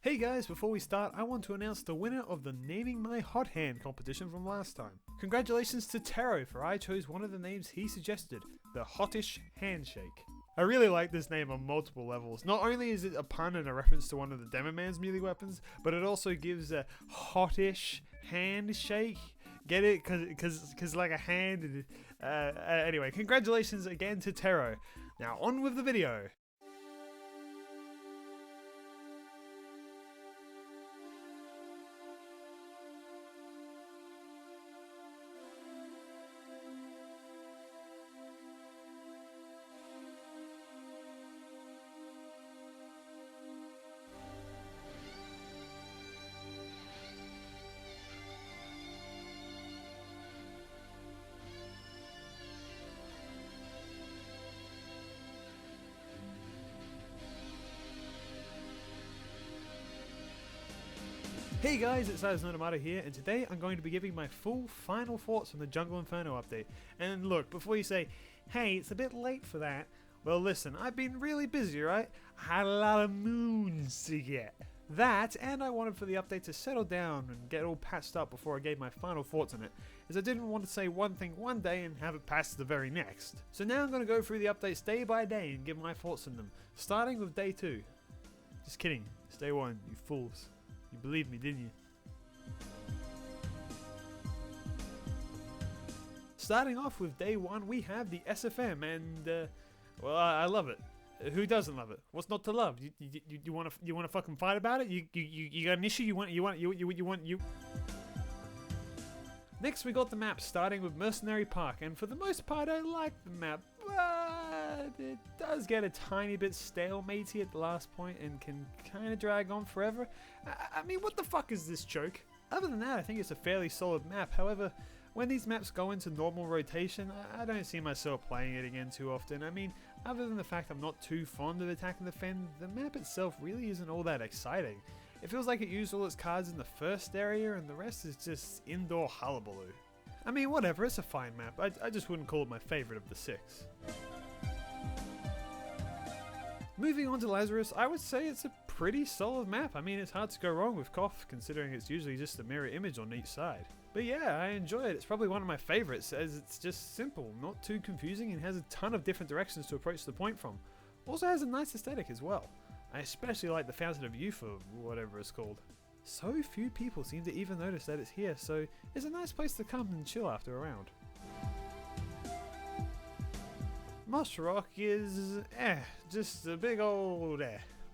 Hey guys, before we start, I want to announce the winner of the Naming My Hot Hand competition from last time. Congratulations to Taro, for I chose one of the names he suggested, the Hottish Handshake. I really like this name on multiple levels. Not only is it a pun and a reference to one of the Demoman's melee weapons, but it also gives a hottish handshake. Get it? Cause like a hand. Anyway, congratulations again to Taro. Now on with the video. Hey guys, it's Ihasnotomato here, and today I'm going to be giving my full final thoughts on the Jungle Inferno update. And look, before you say, hey, it's a bit late for that, well listen, I've been really busy, right? I had a lot of moons to get. That, and I wanted for the update to settle down and get all patched up before I gave my final thoughts on it, as I didn't want to say one thing one day and have it pass the very next. So now I'm going to go through the updates day by day and give my thoughts on them, starting with day 2. Just kidding, it's day 1, you fools. You believed me, didn't you? Starting off with day 1, we have the SFM, and well, I love it. Who doesn't love it? What's not to love? You want to fucking fight about it? You got an issue? You want. Next, we got the map, starting with Mercenary Park, and for the most part, I like the map, but it does get a tiny bit stalematey at the last point and can kind of drag on forever. I mean, what the fuck is this joke? Other than that, I think it's a fairly solid map. However, when these maps go into normal rotation, I don't see myself playing it again too often. I mean, other than the fact I'm not too fond of attack and defend, the map itself really isn't all that exciting. It feels like it used all its cards in the first area and the rest is just indoor hullabaloo. I mean, whatever, it's a fine map. I just wouldn't call it my favourite of the 6. Moving on to Lazarus, I would say it's a pretty solid map. I mean, it's hard to go wrong with Koth, considering it's usually just a mirror image on each side. But yeah, I enjoy it. It's probably one of my favourites, as it's just simple, not too confusing, and has a ton of different directions to approach the point from. Also has a nice aesthetic as well. I especially like the Fountain of Youth, or whatever it's called. So few people seem to even notice that it's here, so it's a nice place to come and chill after a round. Moss Rock is just a big old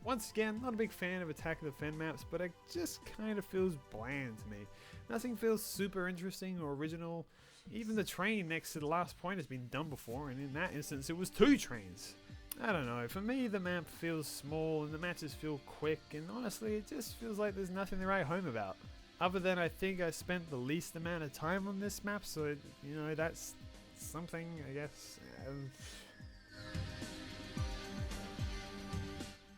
Once again, not a big fan of attack and defend maps, but it just kind of feels bland to me. Nothing feels super interesting or original. Even the train next to the last point has been done before, and in that instance it was 2 trains. I don't know, for me the map feels small and the matches feel quick, and honestly it just feels like there's nothing to write home about. Other than I think I spent the least amount of time on this map, so that's something, I guess.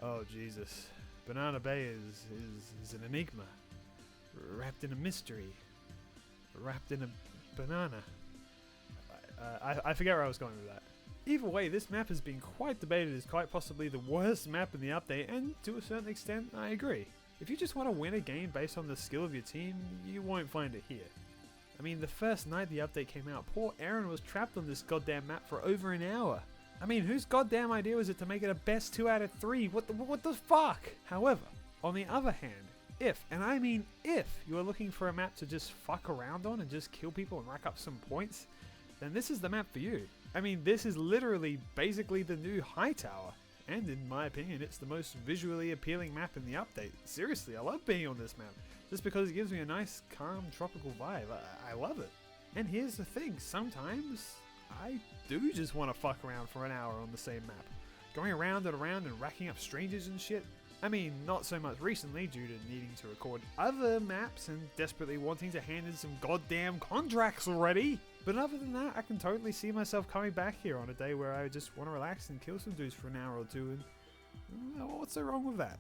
Oh Jesus, Banana Bay is an enigma, wrapped in a mystery, wrapped in a banana. I forget where I was going with that. Either way, this map has been quite debated as quite possibly the worst map in the update, and to a certain extent, I agree. If you just want to win a game based on the skill of your team, you won't find it here. I mean, the first night the update came out, poor Aaron was trapped on this goddamn map for over an hour. I mean, whose goddamn idea was it to make it a best 2 out of 3? What the fuck? However, on the other hand, if, and I mean if, you are looking for a map to just fuck around on and just kill people and rack up some points, then this is the map for you. I mean, this is literally basically the new Hightower, and in my opinion, it's the most visually appealing map in the update. Seriously, I love being on this map, just because it gives me a nice, calm, tropical vibe. I love it. And here's the thing, sometimes I do just want to fuck around for an hour on the same map, going around and racking up strangers and shit. I mean, not so much recently due to needing to record other maps and desperately wanting to hand in some goddamn contracts already. But other than that, I can totally see myself coming back here on a day where I just want to relax and kill some dudes for an hour or two, and what's so wrong with that?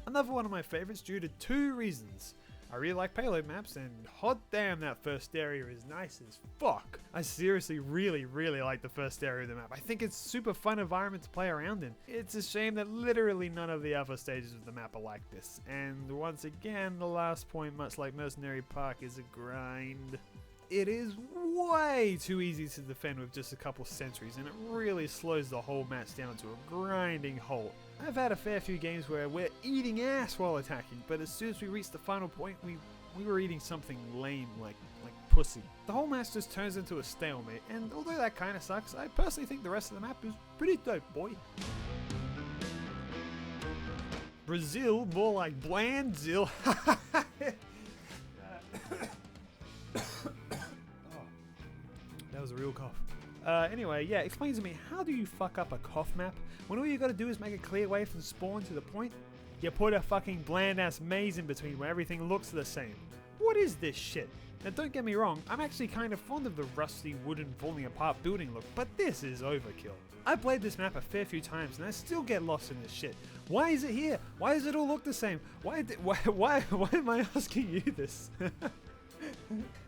Another one of my favorites due to 2 reasons. I really like payload maps, and hot damn, that first area is nice as fuck. I seriously really like the first area of the map. I think it's super fun environment to play around in. It's a shame that literally none of the other stages of the map are like this. And once again, the last point, much like Mercenary Park, is a grind. It is way too easy to defend with just a couple sentries, and it really slows the whole match down to a grinding halt. I've had a fair few games where we're eating ass while attacking, but as soon as we reached the final point, we were eating something lame like pussy. The whole match just turns into a stalemate, and although that kinda sucks, I personally think the rest of the map is pretty dope, boy. Brazil, more like Blandzil. That was a real cough. Anyway, yeah, explain to me, how do you fuck up a cough map when all you gotta do is make a clear way from spawn to the point? You put a fucking bland ass maze in between where everything looks the same. What is this shit? Now don't get me wrong, I'm actually kind of fond of the rusty wooden falling apart building look, but this is overkill. I've played this map a fair few times and I still get lost in this shit. Why is it here? Why does it all look the same? Why am I asking you this?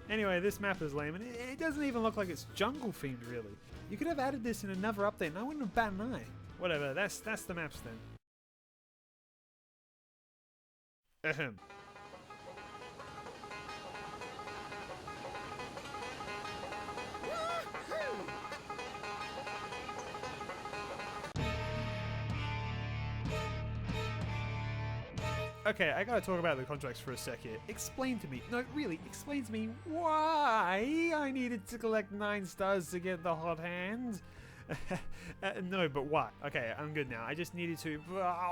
Anyway, this map is lame, and it doesn't even look like it's jungle themed, really. You could have added this in another update, and I wouldn't have bat an eye. Whatever, that's the maps then. Ahem. Okay, I gotta talk about the contracts for a sec here. Explain to me, no, really, explain to me why I needed to collect 9 stars to get the hot hand. No, but why? Okay, I'm good now. I just needed to.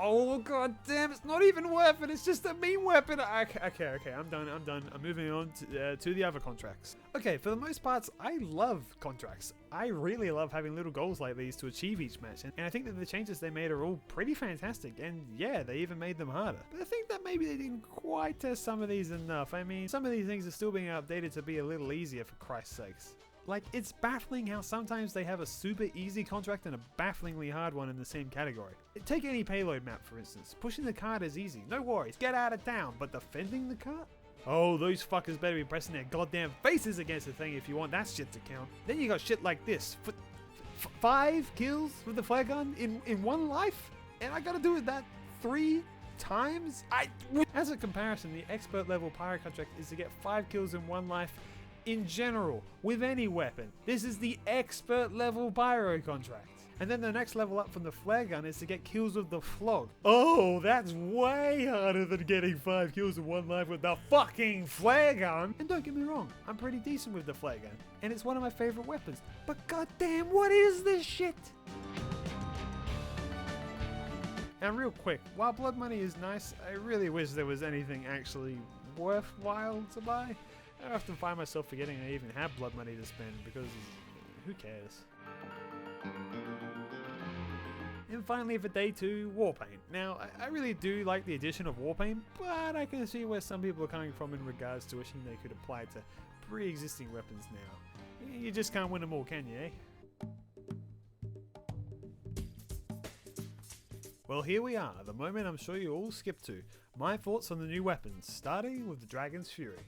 Oh god damn! It's not even worth it. It's just a mean weapon. Okay. I'm done. I'm moving on to the other contracts. Okay, for the most parts, I love contracts. I really love having little goals like these to achieve each match, and I think that the changes they made are all pretty fantastic. And yeah, they even made them harder. But I think that maybe they didn't quite test some of these enough. I mean, some of these things are still being updated to be a little easier, for Christ's sakes. Like, it's baffling how sometimes they have a super easy contract and a bafflingly hard one in the same category. Take any payload map, for instance. Pushing the cart is easy, no worries, get out of town, but defending the cart? Oh, those fuckers better be pressing their goddamn faces against the thing if you want that shit to count. Then you got shit like this. 5 kills with the flare gun in one life? And I gotta do that 3 times? As a comparison, the expert level pyro contract is to get 5 kills in one life in general, with any weapon. This is the expert level pyro contract. And then the next level up from the flare gun is to get kills with the flog. Oh, that's way harder than getting 5 kills in one life with the fucking flare gun. And don't get me wrong, I'm pretty decent with the flare gun, and it's one of my favorite weapons. But goddamn, what is this shit? And real quick, while blood money is nice, I really wish there was anything actually worthwhile to buy. I often find myself forgetting I even have blood money to spend because who cares? And finally for day 2, Warpaint. Now, I really do like the addition of Warpaint, but I can see where some people are coming from in regards to wishing they could apply it to pre-existing weapons now. You just can't win them all, can you, eh? Well, here we are, the moment I'm sure you all skipped to. My thoughts on the new weapons, starting with the Dragon's Fury.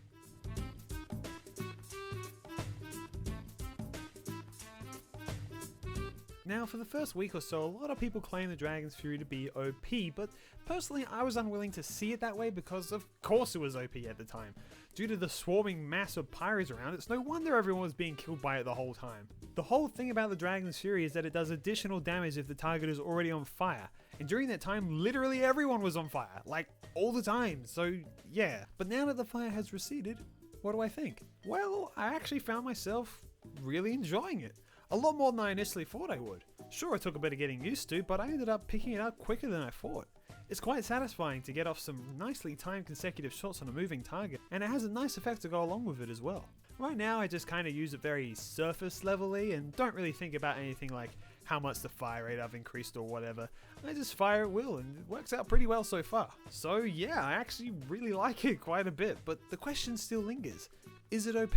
Now, for the first week or so, a lot of people claim the Dragon's Fury to be OP, but personally I was unwilling to see it that way because of course it was OP at the time. Due to the swarming mass of pyros around, it's no wonder everyone was being killed by it the whole time. The whole thing about the Dragon's Fury is that it does additional damage if the target is already on fire, and during that time literally everyone was on fire, like all the time, so yeah. But now that the fire has receded, what do I think? Well, I actually found myself really enjoying it. A lot more than I initially thought I would. Sure, it took a bit of getting used to, but I ended up picking it up quicker than I thought. It's quite satisfying to get off some nicely timed consecutive shots on a moving target, and it has a nice effect to go along with it as well. Right now I just kind of use it very surface level-y and don't really think about anything like how much the fire rate I've increased or whatever. I just fire at will and it works out pretty well so far. So yeah, I actually really like it quite a bit, but the question still lingers. Is it OP?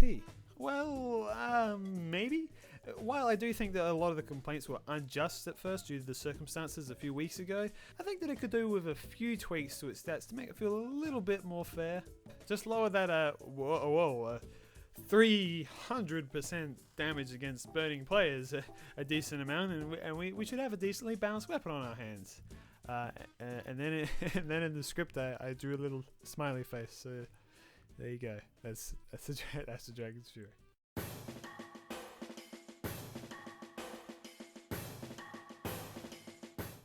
Well, maybe. While I do think that a lot of the complaints were unjust at first due to the circumstances a few weeks ago, I think that it could do with a few tweaks to its stats to make it feel a little bit more fair. Just lower that 300% damage against burning players a decent amount, and we should have a decently balanced weapon on our hands. And then in the script I drew a little smiley face, so there you go. That's the Dragon's Fury.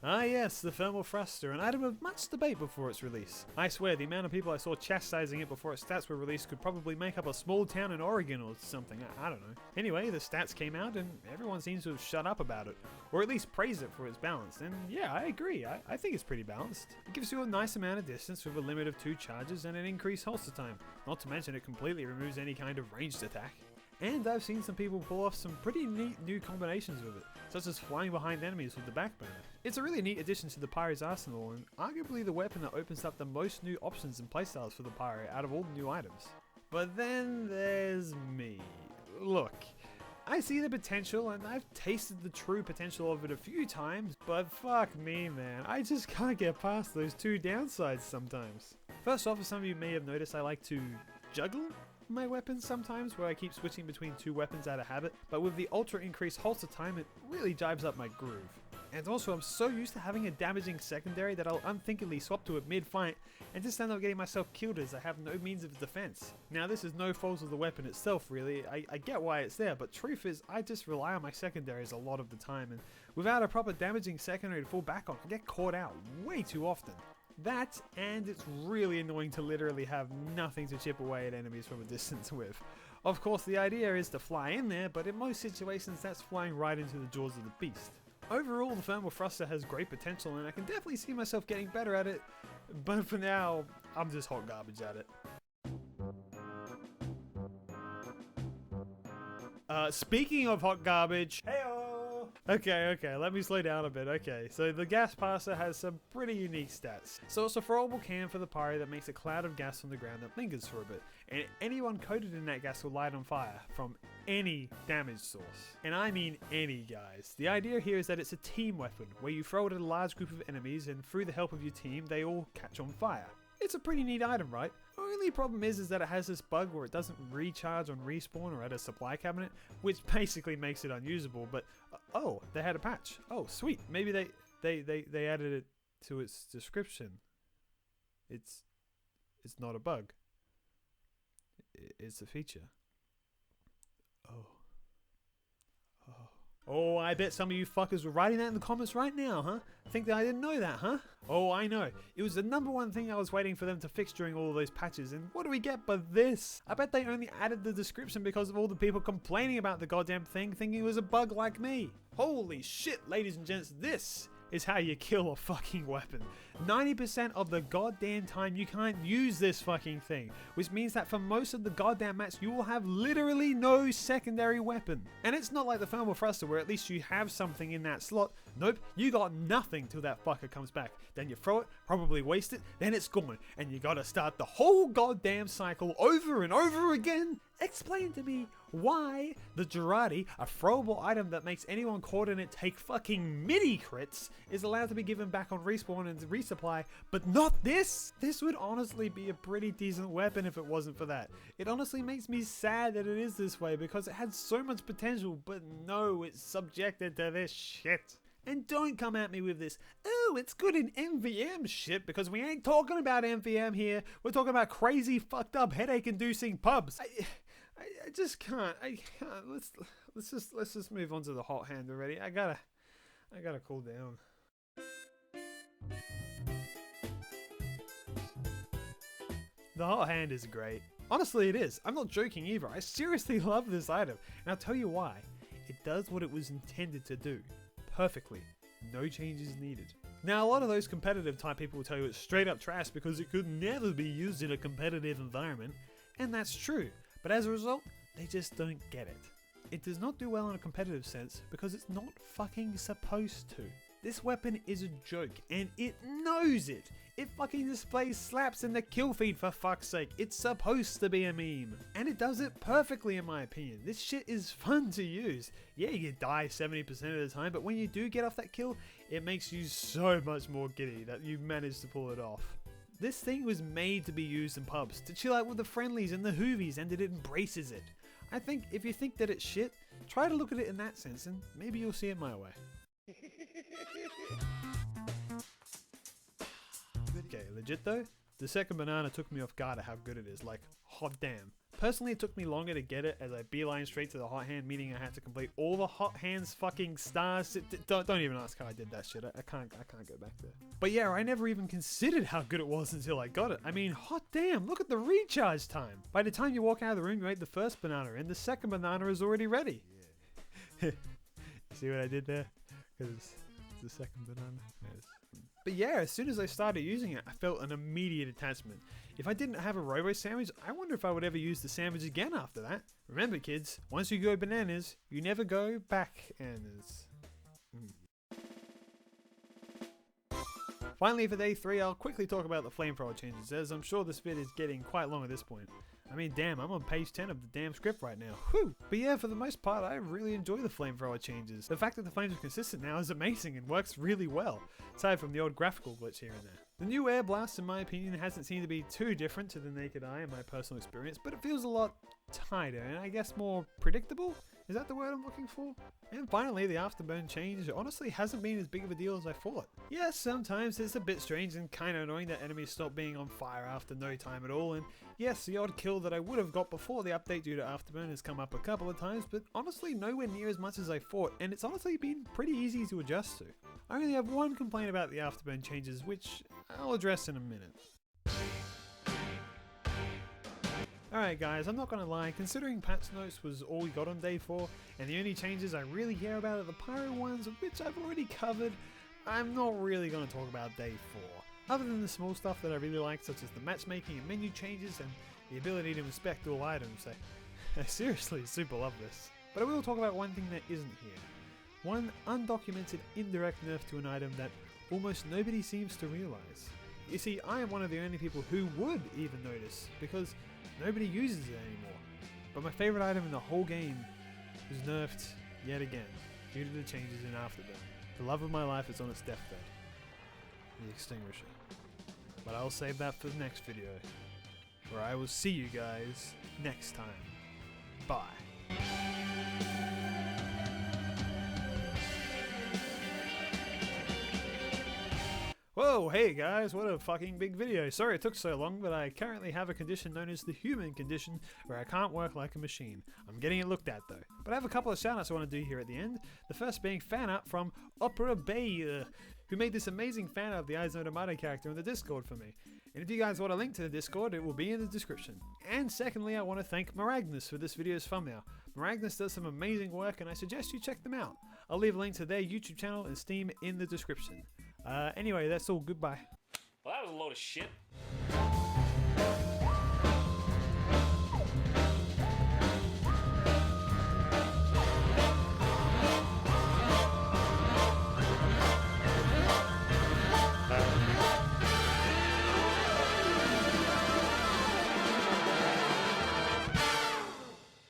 Ah yes, the thermal thruster, an item of much debate before its release. I swear, the amount of people I saw chastising it before its stats were released could probably make up a small town in Oregon or something, I don't know. Anyway, the stats came out and everyone seems to have shut up about it, or at least praised it for its balance, and yeah, I agree, I think it's pretty balanced. It gives you a nice amount of distance with a limit of 2 charges and an increased holster time, not to mention it completely removes any kind of ranged attack. And I've seen some people pull off some pretty neat new combinations with it, such as flying behind enemies with the backburner. It's a really neat addition to the Pyro's arsenal, and arguably the weapon that opens up the most new options and playstyles for the Pyro out of all the new items. But then there's me. Look, I see the potential and I've tasted the true potential of it a few times, but fuck me man, I just can't get past those 2 downsides sometimes. First off, as some of you may have noticed, I like to juggle my weapons sometimes, where I keep switching between 2 weapons out of habit, but with the ultra increased holster time it really jives up my groove. And also I'm so used to having a damaging secondary that I'll unthinkingly swap to it mid-fight and just end up getting myself killed as I have no means of defense. Now this is no fault of the weapon itself really, I get why it's there, but truth is I just rely on my secondaries a lot of the time, and without a proper damaging secondary to fall back on, I get caught out way too often. That, and it's really annoying to literally have nothing to chip away at enemies from a distance with. Of course the idea is to fly in there, but in most situations that's flying right into the jaws of the beast. Overall, the thermal thruster has great potential and I can definitely see myself getting better at it, but for now, I'm just hot garbage at it. Speaking of hot garbage, heyo! Okay, let me slow down a bit. Okay, so the gas passer has some pretty unique stats. So it's a throwable can for the Pyro that makes a cloud of gas on the ground that lingers for a bit, and anyone coated in that gas will light on fire from any damage source. And I mean any, guys. The idea here is that it's a team weapon, where you throw it at a large group of enemies and through the help of your team, they all catch on fire. It's a pretty neat item, right? Only problem is that it has this bug where it doesn't recharge on respawn or at a supply cabinet, which basically makes it unusable, but oh, they had a patch. Oh, sweet. Maybe they added it to its description. It's not a bug. It's a feature. Oh, I bet some of you fuckers were writing that in the comments right now, huh? Think that I didn't know that, huh? Oh, I know. It was the #1 thing I was waiting for them to fix during all of those patches, and what do we get but this? I bet they only added the description because of all the people complaining about the goddamn thing, thinking it was a bug like me. Holy shit, ladies and gents, this is how you kill a fucking weapon. 90% of the goddamn time you can't use this fucking thing, which means that for most of the goddamn match you will have literally no secondary weapon. And it's not like the thermal thruster where at least you have something in that slot. Nope, you got nothing till that fucker comes back. Then you throw it, probably waste it, then it's gone, and you gotta start the whole goddamn cycle over and over again. Explain to me why the Girardi, a throwable item that makes anyone caught in it take fucking mini crits, is allowed to be given back on respawn and resupply, but not this? This would honestly be a pretty decent weapon if it wasn't for that. It honestly makes me sad that it is this way because it had so much potential, but no, it's subjected to this shit. And don't come at me with this, oh, it's good in MVM shit, because we ain't talking about MVM here. We're talking about crazy, fucked up, headache-inducing pubs. I just can't. I can't. Let's just move on to the hot hand already. I gotta cool down. The hot hand is great. Honestly, it is. I'm not joking either. I seriously love this item, and I'll tell you why. It does what it was intended to do. Perfectly. No changes needed. Now, a lot of those competitive type people will tell you it's straight up trash because it could never be used in a competitive environment, and that's true, but as a result, they just don't get it. It does not do well in a competitive sense because it's not fucking supposed to. This weapon is a joke, and it knows it. It fucking displays slaps in the kill feed, for fuck's sake. It's supposed to be a meme. And it does it perfectly in my opinion. This shit is fun to use. Yeah, you die 70% of the time, but when you do get off that kill, it makes you so much more giddy that you managed to pull it off. This thing was made to be used in pubs, to chill out with the friendlies and the hoovies, and it embraces it. I think if you think that it's shit, try to look at it in that sense and maybe you'll see it my way. Okay, legit though, the second banana took me off guard at how good it is, like, hot damn. Personally, it took me longer to get it as I beeline straight to the hot hand, meaning I had to complete all the hot hands fucking stars. Don't even ask how I did that shit, I can't go back there. But yeah, I never even considered how good it was until I got it. I mean, hot damn, look at the recharge time. By the time you walk out of the room, you ate the first banana and the second banana is already ready. Yeah. See what I did there? Because it's the second banana. Yes. But yeah, as soon as I started using it, I felt an immediate attachment. If I didn't have a Robo sandwich, I wonder if I would ever use the sandwich again after that. Remember kids, once you go bananas, you never go back-anners. Finally for day 3, I'll quickly talk about the flamethrower changes, as I'm sure this vid is getting quite long at this point. I mean, damn, I'm on page 10 of the damn script right now. Whew! But yeah, for the most part, I really enjoy the flamethrower changes. The fact that the flames are consistent now is amazing and works really well, aside from the old graphical glitch here and there. The new air blast, in my opinion, hasn't seemed to be too different to the naked eye in my personal experience, but it feels a lot tighter and I guess more predictable? Is that the word I'm looking for? And finally, the afterburn change honestly hasn't been as big of a deal as I thought. Yes, sometimes it's a bit strange and kinda annoying that enemies stop being on fire after no time at all, and yes, the odd kill that I would have got before the update due to afterburn has come up a couple of times, but honestly nowhere near as much as I thought, and it's honestly been pretty easy to adjust to. I only have one complaint about the afterburn changes, which I'll address in a minute. Alright guys, I'm not gonna lie, considering patch notes was all we got on day 4, and the only changes I really care about are the pyro ones, which I've already covered, I'm not really gonna talk about day 4. Other than the small stuff that I really like, such as the matchmaking and menu changes, and the ability to inspect all items, I seriously super love this. But I will talk about one thing that isn't here. One undocumented indirect nerf to an item that almost nobody seems to realise. You see, I am one of the only people who would even notice, because nobody uses it anymore. But my favourite item in the whole game is nerfed yet again, due to the changes in Afterburn. The love of my life is on its deathbed. The extinguisher. But I'll save that for the next video, where I will see you guys next time. Bye. Whoa, hey guys, what a fucking big video. Sorry it took so long, but I currently have a condition known as the human condition, where I can't work like a machine. I'm getting it looked at though. But I have a couple of shoutouts I want to do here at the end. The first being fan art from Opera Bay, who made this amazing fan art of the Ihasnotomato character in the Discord for me. And if you guys want a link to the Discord, it will be in the description. And secondly, I want to thank Maragnus for this video's thumbnail. Maragnus does some amazing work and I suggest you check them out. I'll leave a link to their YouTube channel and Steam in the description. Anyway, that's all. Goodbye. Well, that was a load of shit.